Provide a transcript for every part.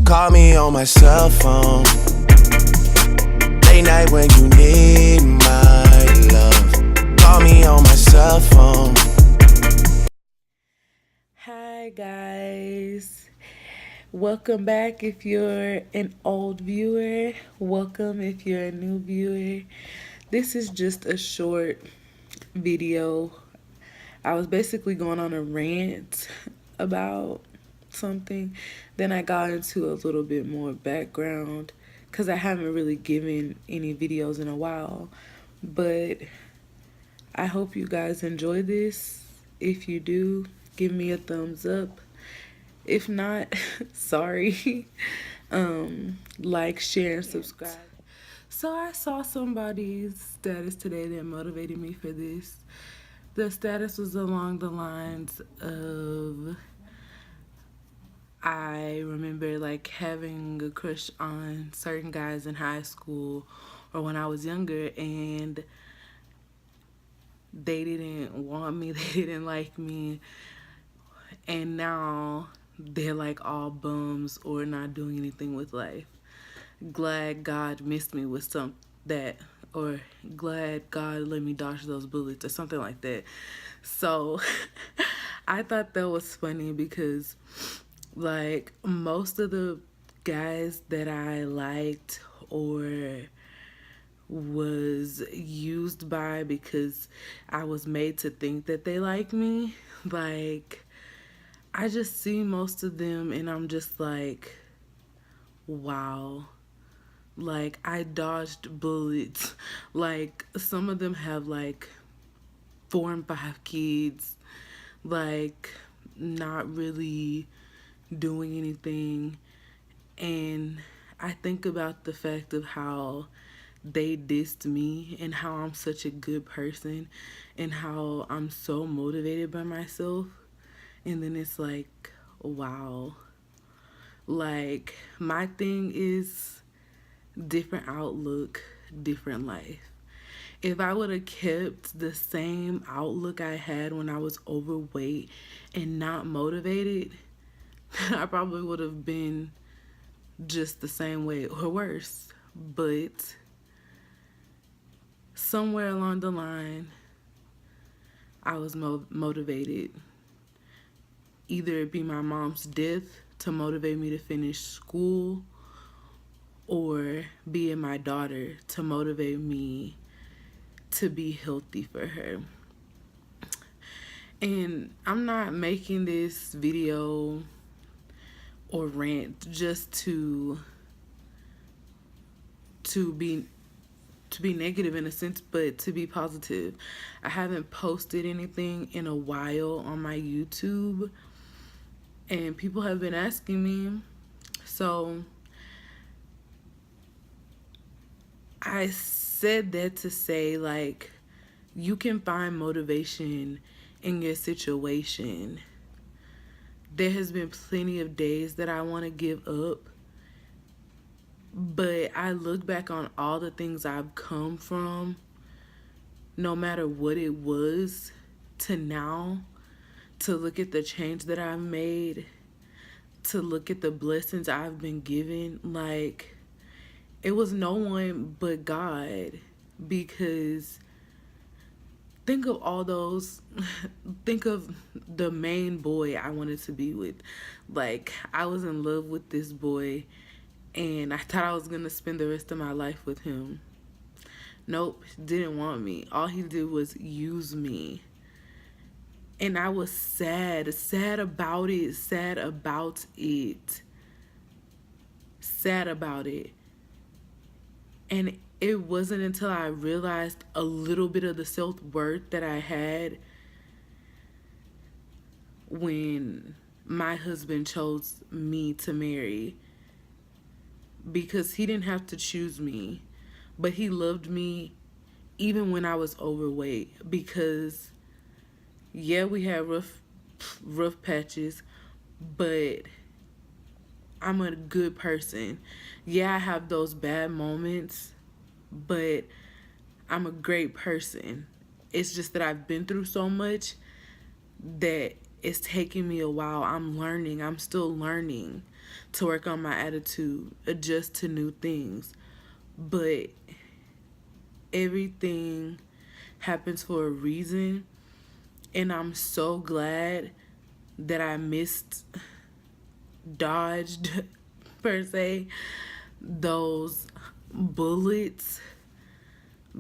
Call me on my cell phone. Late night when you need my love. Call me on my cell phone. Hi guys, welcome back if you're an old viewer. Welcome if you're a new viewer. This is just a short video. I was basically going on a rant about something. Then I got into a little bit more background because I haven't really given any videos in a while. But I hope you guys enjoy this. If you do, give me a thumbs up. If not, sorry. Like, share, and subscribe. So I saw somebody's status today that motivated me for this. The status was along the lines of I remember like having a crush on certain guys in high school or when I was younger, and they didn't want me, they didn't like me, and now they're like all bums or not doing anything with life. Glad God missed me with some that, or glad God let me dodge those bullets or something like that. So I thought that was funny because like most of the guys that I liked or was used by because I was made to think that they like me, like I just see most of them and I'm just like, wow. Like, I dodged bullets. Like, some of them have like 4 and 5 kids. Like, not really doing anything. And I think about the fact of how they dissed me and how I'm such a good person and how I'm so motivated by myself. And then it's like, wow. Like, my thing is different outlook, different life. If I would have kept the same outlook I had when I was overweight and not motivated, I probably would have been just the same way or worse. But somewhere along the line, I was motivated. Either it be my mom's death to motivate me to finish school, or being my daughter to motivate me to be healthy for her. And I'm not making this video or rant just to be negative in a sense, but to be positive. I haven't posted anything in a while on my YouTube, and people have been asking me. So I said that to say, like, you can find motivation in your situation. There has been plenty of days that I want to give up, but I look back on all the things I've come from, no matter what it was, to now, to look at the change that I've made, to look at the blessings I've been given. Like, it was no one but God, because think of all those, think of the main boy I wanted to be with. Like, I was in love with this boy and I thought I was gonna spend the rest of my life with him. Nope, didn't want me. All he did was use me. And I was sad about it, sad about it. And it wasn't until I realized a little bit of the self-worth that I had when my husband chose me to marry, because he didn't have to choose me, but he loved me even when I was overweight. Because yeah, we had rough patches, but I'm a good person. Yeah, I have those bad moments, but I'm a great person. It's just that I've been through so much that it's taking me a while. I'm learning. I'm still learning. to work on my attitude, adjust to new things. But everything happens for a reason. And I'm so glad that I dodged, per se, those bullets,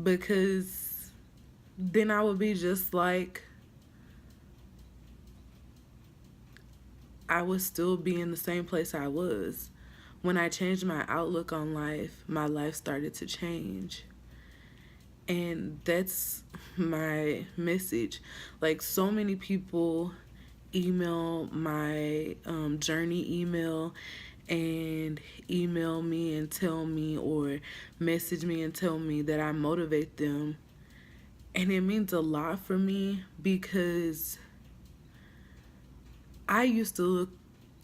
because then I would be just like, I would still be in the same place I was. When I changed my outlook on life, my life started to change. And that's my message. Like, so many people email my journey email and email me and tell me, or message me and tell me that I motivate them. And it means a lot for me, because I used to look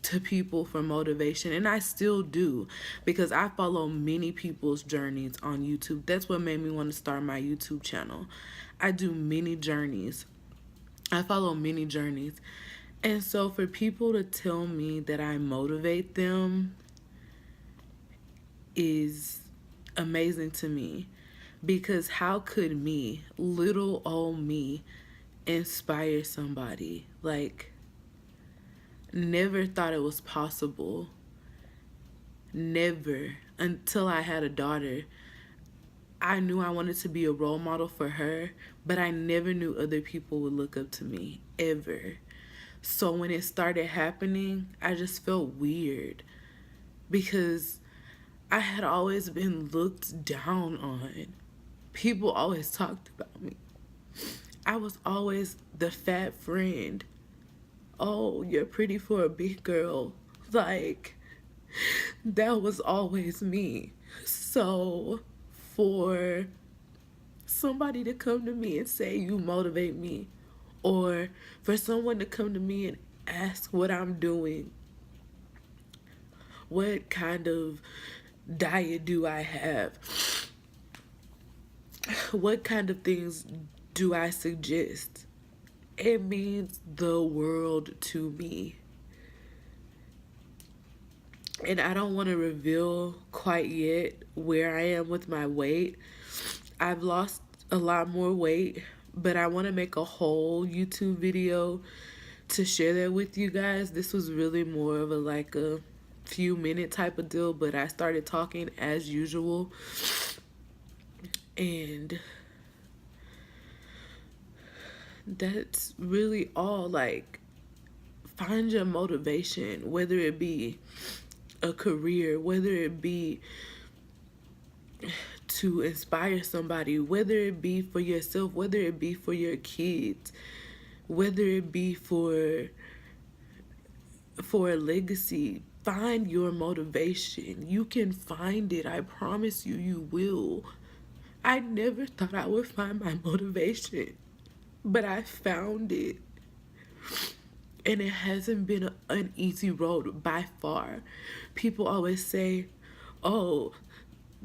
to people for motivation, and I still do, because I follow many people's journeys on YouTube. That's what made me want to start my YouTube channel. I do many journeys. I follow many journeys. And so for people to tell me that I motivate them is amazing to me, because how could me, little old me, inspire somebody? Like, never thought it was possible. Never. Until I had a daughter. I knew I wanted to be a role model for her, but I never knew other people would look up to me, ever. So when it started happening, I just felt weird, because I had always been looked down on. People always talked about me. I was always the fat friend. Oh, you're pretty for a big girl. Like, that was always me. So for somebody to come to me and say you motivate me, or for someone to come to me and ask what I'm doing, what kind of diet do I have, what kind of things do I suggest, it means the world to me. And I don't want to reveal quite yet where I am with my weight. I've lost a lot more weight, but I want to make a whole YouTube video to share that with you guys. This was really more of a few minute type of deal, but I started talking as usual. And that's really all. Like, find your motivation, whether it be a career, whether it be to inspire somebody, whether it be for yourself, whether it be for your kids, whether it be for a legacy. Find your motivation. You can find it. I promise you, you will. I never thought I would find my motivation, but I found it. And it hasn't been an easy road by far. People always say, oh,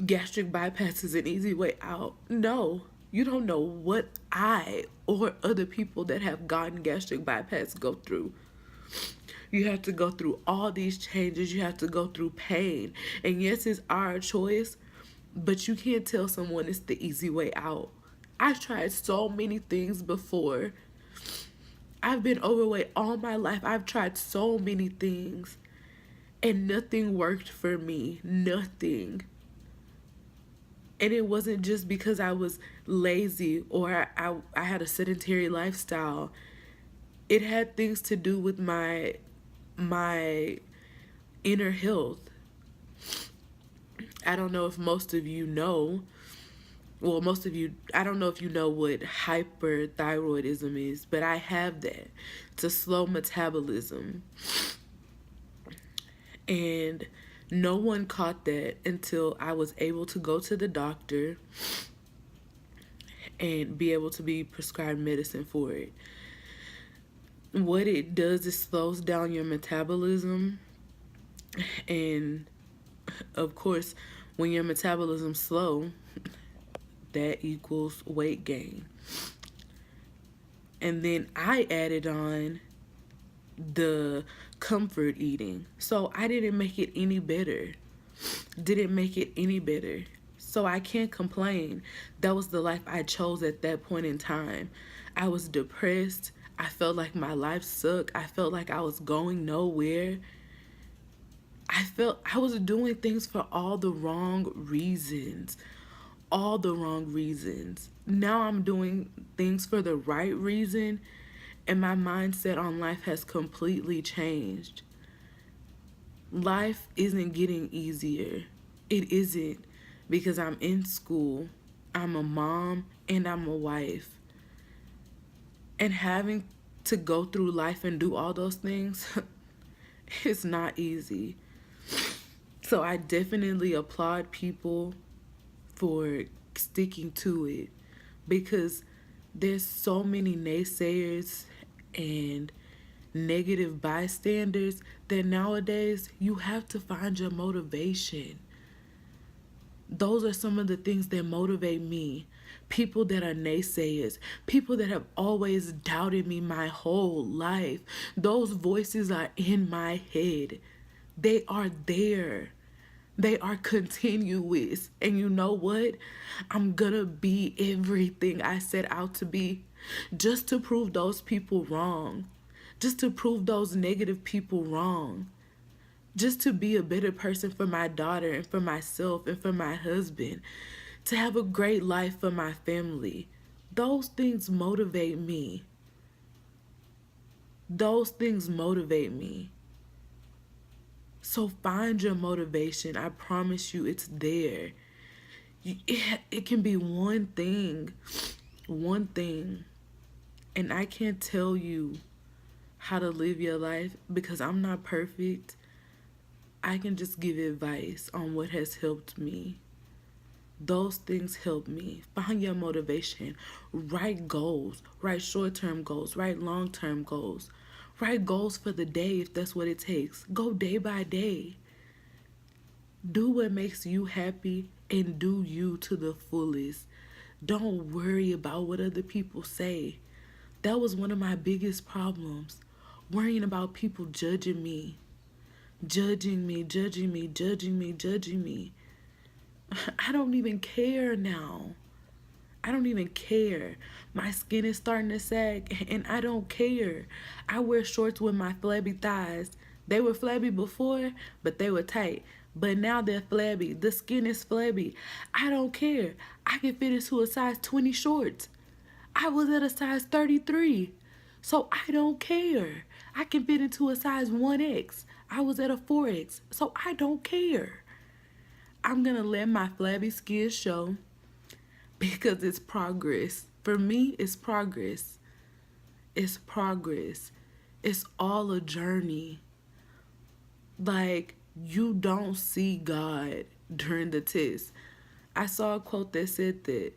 gastric bypass is an easy way out. No, you don't know what I or other people that have gotten gastric bypass go through. You have to go through all these changes. You have to go through pain. And yes, it's our choice, but you can't tell someone it's the easy way out. I've tried so many things before. I've been overweight all my life. I've tried so many things, and nothing worked for me. Nothing. And it wasn't just because I was lazy or I had a sedentary lifestyle. It had things to do with my inner health. I don't know if most of you know. Well, most of you, I don't know if you know what hyperthyroidism is, but I have that. It's a slow metabolism. And no one caught that until I was able to go to the doctor and be able to be prescribed medicine for it. What it does is slows down your metabolism. And of course, when your metabolism's slow, that equals weight gain. And then I added on the comfort eating. So I didn't make it any better. Didn't make it any better. So I can't complain. That was the life I chose at that point in time. I was depressed. I felt like my life sucked. I felt like I was going nowhere. I felt I was doing things for all the wrong reasons. All the wrong reasons. Now I'm doing things for the right reason, and my mindset on life has completely changed. Life isn't getting easier. It isn't, because I'm in school, I'm a mom, and I'm a wife. And having to go through life and do all those things, it's not easy. So I definitely applaud people for sticking to it, because there's so many naysayers and negative bystanders that nowadays you have to find your motivation. Those are some of the things that motivate me. People that are naysayers, people that have always doubted me my whole life. Those voices are in my head. They are there. They are continuous. And you know what? I'm gonna be everything I set out to be, just to prove those people wrong. Just to prove those negative people wrong. Just to be a better person for my daughter and for myself and for my husband. To have a great life for my family. Those things motivate me. Those things motivate me. So find your motivation. I promise you it's there. It can be one thing. One thing. And I can't tell you how to live your life because I'm not perfect. I can just give advice on what has helped me. Those things help me. Find your motivation. Write goals. Write short-term goals. Write long-term goals. Write goals for the day if that's what it takes. Go day by day. Do what makes you happy and do you to the fullest. Don't worry about what other people say. That was one of my biggest problems. Worrying about people judging me. Judging me, judging me, judging me, judging me. I don't even care now. I don't even care. My skin is starting to sag and I don't care. I wear shorts with my flabby thighs. They were flabby before, but they were tight. But now they're flabby. The skin is flabby. I don't care. I can fit into a size 20 shorts. I was at a size 33. So I don't care. I can fit into a size 1X. I was at a 4X. So I don't care. I'm going to let my flabby skin show because it's progress. For me, it's progress. It's progress. It's all a journey. Like, you don't see God during the test. I saw a quote that said that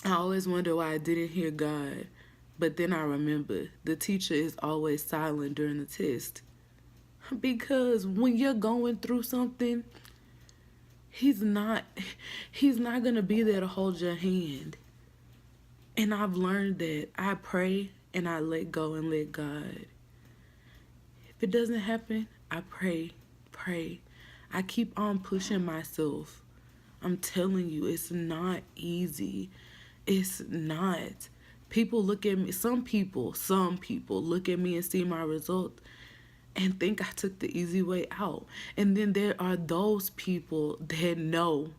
I always wonder why I didn't hear God. But then I remember the teacher is always silent during the test. Because when you're going through something, He's not gonna be there to hold your hand. And I've learned that I pray and I let go and let God. If it doesn't happen, I pray. I keep on pushing myself. I'm telling you, it's not easy. It's not. People look at me, some people look at me and see my result and think I took the easy way out. And then there are those people that know,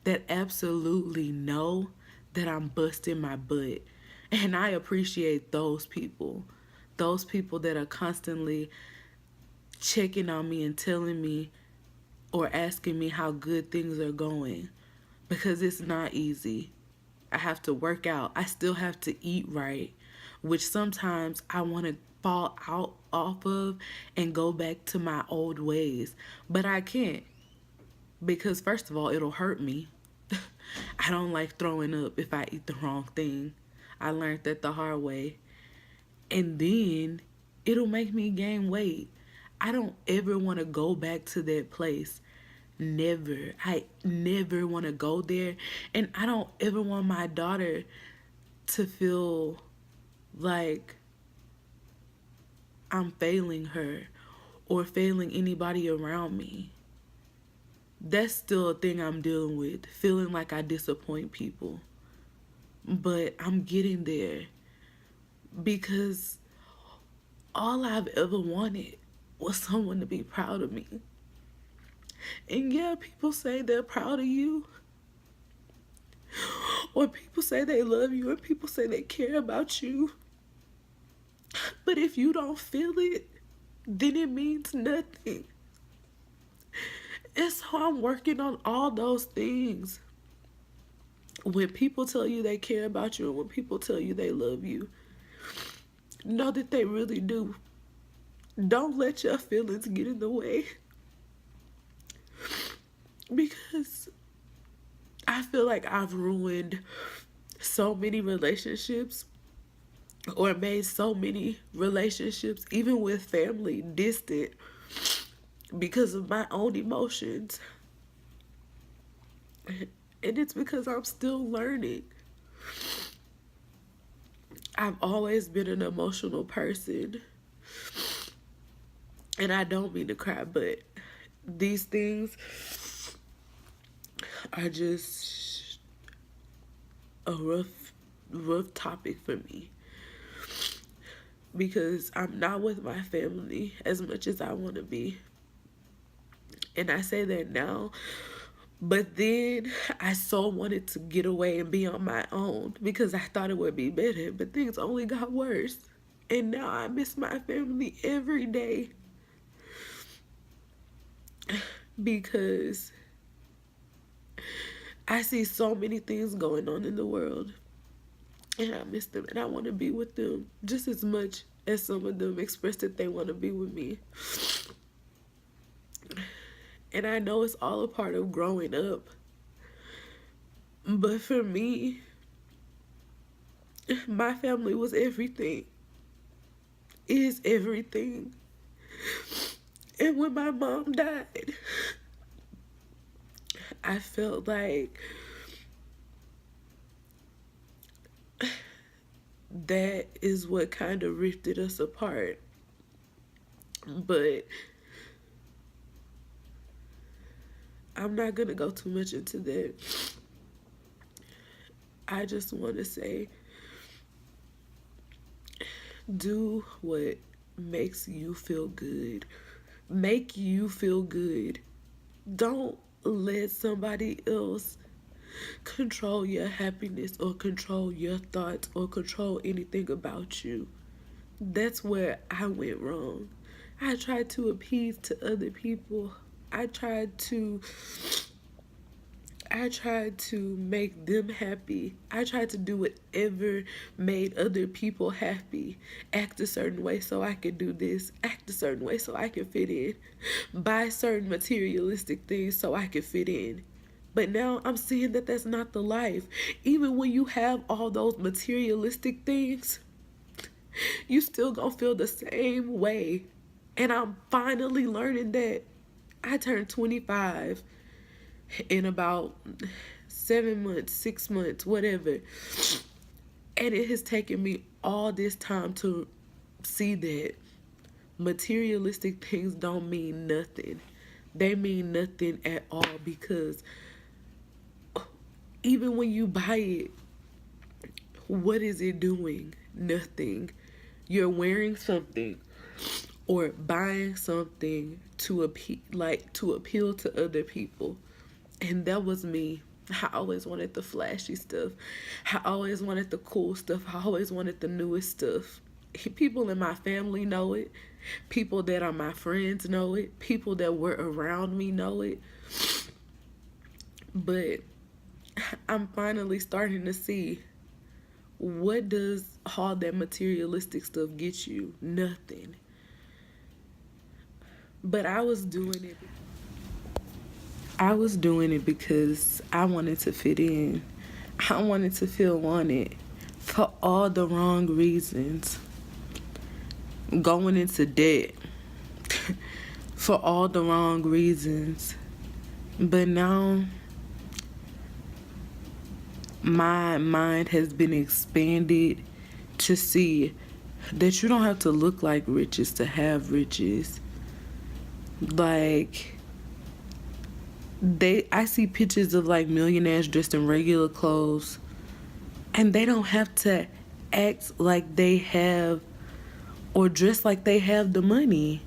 that absolutely know that I'm busting my butt. And I appreciate those people. Those people that are constantly checking on me and telling me or asking me how good things are going. Because it's not easy. I have to work out. I still have to eat right, which sometimes I want to fall out off of and go back to my old ways. But I can't, because first of all, it'll hurt me. I don't like throwing up if I eat the wrong thing. I learned that the hard way. And then it'll make me gain weight. I don't ever want to go back to that place. Never. I never want to go there. And I don't ever want my daughter to feel like I'm failing her or failing anybody around me. That's still a thing I'm dealing with, feeling like I disappoint people. But I'm getting there because all I've ever wanted was someone to be proud of me. And yeah, people say they're proud of you, or people say they love you, or people say they care about you. But if you don't feel it, then it means nothing. And so I'm working on all those things. When people tell you they care about you and when people tell you they love you, know that they really do. Don't let your feelings get in the way. Because I feel like I've ruined so many relationships or made so many relationships, even with family, distant because of my own emotions. And it's because I'm still learning. I've always been an emotional person. And I don't mean to cry, but these things are just a rough topic for me. Because I'm not with my family as much as I want to be. And I say that now, but then I so wanted to get away and be on my own because I thought it would be better, but things only got worse. And now I miss my family every day because I see so many things going on in the world and I miss them and I want to be with them just as much as some of them express that they want to be with me. And I know it's all a part of growing up. But for me, my family was everything. Is everything. And when my mom died, I felt like that is what kind of rifted us apart. But I'm not going to go too much into that. I just want to say, do what makes you feel good. Make you feel good. Don't let somebody else control your happiness or control your thoughts or control anything about you. That's where I went wrong. I tried to appease to other people. I tried to make them happy. I tried to do whatever made other people happy. Act a certain way so I could do this. Act a certain way so I could fit in. Buy certain materialistic things so I could fit in. But now I'm seeing that that's not the life. Even when you have all those materialistic things, you still gonna feel the same way. And I'm finally learning that. I turned 25 in about 7 months, 6 months, whatever. And it has taken me all this time to see that materialistic things don't mean nothing. They mean nothing at all because even when you buy it, what is it doing? Nothing. You're wearing something or buying something to appeal to other people. And that was me. I always wanted the flashy stuff. I always wanted the cool stuff. I always wanted the newest stuff. People in my family know it. People that are my friends know it. People that were around me know it. But I'm finally starting to see, what does all that materialistic stuff get you? Nothing. But I was doing it because I wanted to fit in. I wanted to feel wanted for all the wrong reasons. Going into debt for all the wrong reasons. But now my mind has been expanded to see that you don't have to look like riches to have riches. Like, I see pictures of like millionaires dressed in regular clothes, and they don't have to act like they have or dress like they have the money,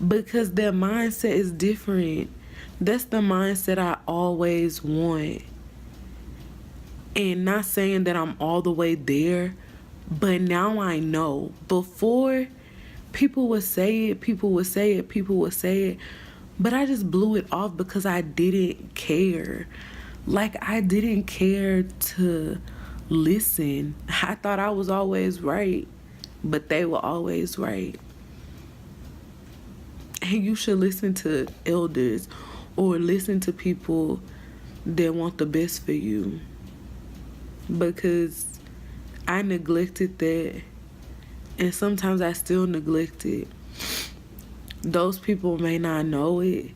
because their mindset is different. That's the mindset I always want. And not saying that I'm all the way there, but now I know. Before, people would say it, but I just blew it off because I didn't care. Like, I didn't care to listen. I thought I was always right, but they were always right. And you should listen to elders or listen to people that want the best for you, because I neglected that, and sometimes I still neglect it. Those people may not know it,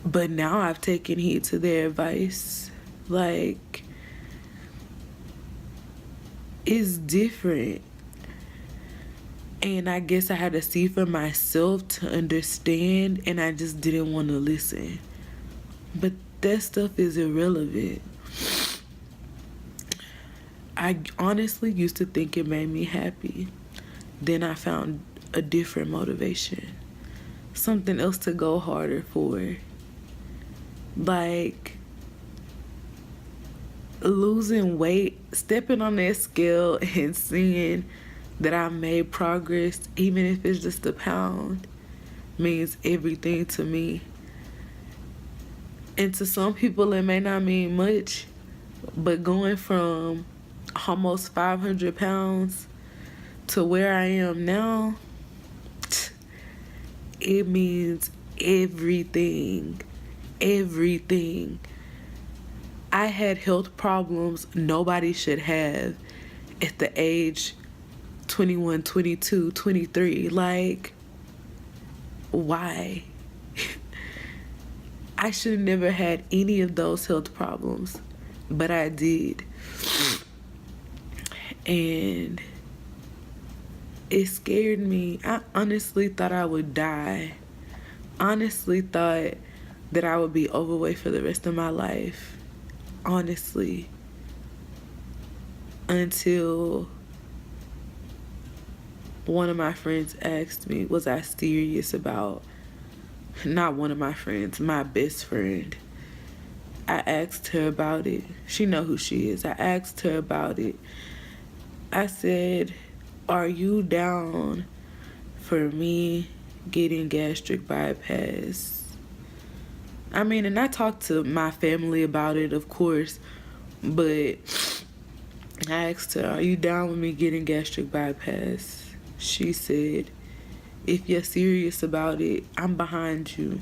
but now I've taken heed to their advice. Like, it's different. And I guess I had to see for myself to understand, and I just didn't want to listen. But that stuff is irrelevant. I honestly used to think it made me happy. Then I found a different motivation. Something else to go harder for. Like, losing weight, stepping on that scale and seeing that I made progress, even if it's just a pound, means everything to me. And to some people it may not mean much, but going from almost 500 pounds to where I am now, it means everything. Everything. I had health problems nobody should have at the age 21, 22, 23. Like, why? I should have never had any of those health problems, but I did. And it scared me. I honestly thought I would die. Honestly thought that I would be overweight for the rest of my life. Honestly. Until one of my friends asked me, was I serious about, not one of my friends, my best friend. I asked her about it. She know who she is. I asked her about it. I said, are you down for me getting gastric bypass? I mean, and I talked to my family about it, of course, but I asked her, are you down with me getting gastric bypass? She said, if you're serious about it, I'm behind you.